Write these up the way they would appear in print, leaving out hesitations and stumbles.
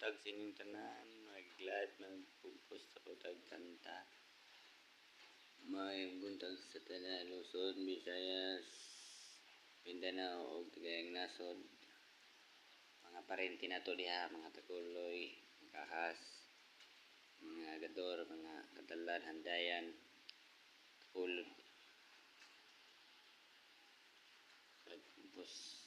buntag sining tanan, maglad magpupos sa butag kanta. May buntag sa tanan, Luzon, Visayas, Mindanao ug Cagayan nasod. Mga parente nato diha, mga Takuloy, Kahas, mga Gador, mga Katalan, Handayan, Takulod. Tapos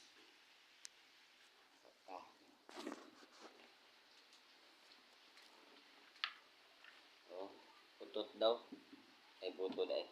putot daw. Ay putot ay.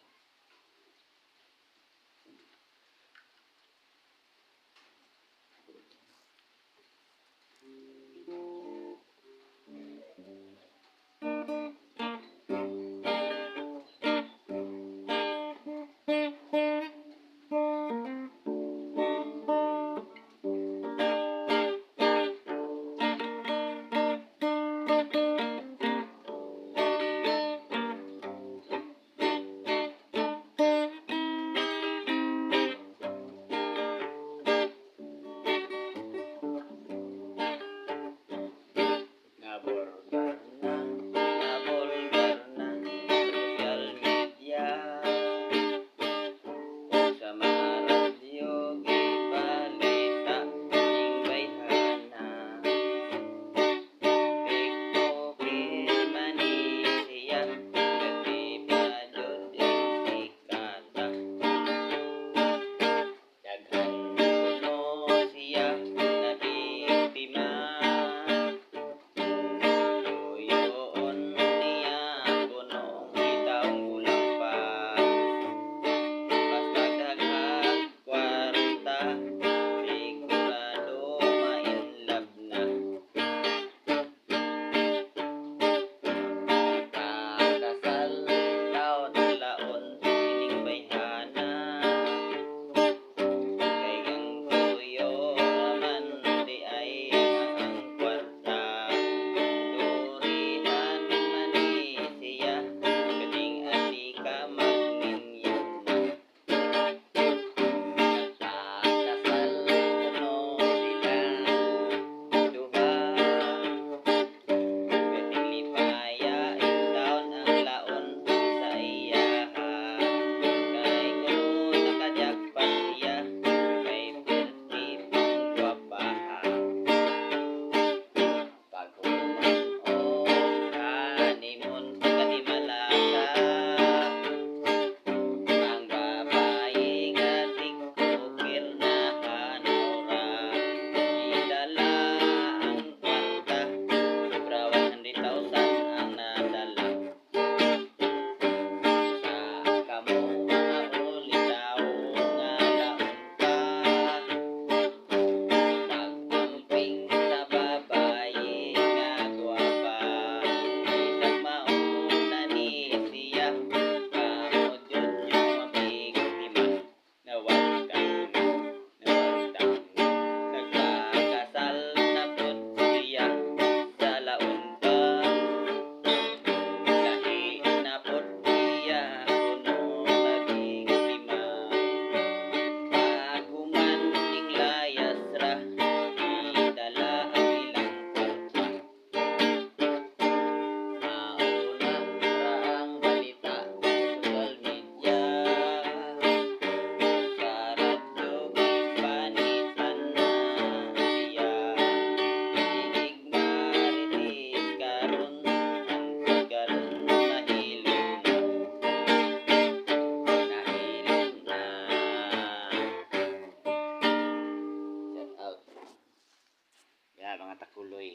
Mga Takuloy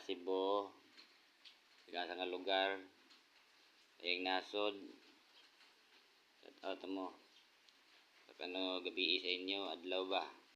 Cebu, sa nga lugar Cagayan nasod. Shout out mo sa gabi sa inyo, adlaw ba.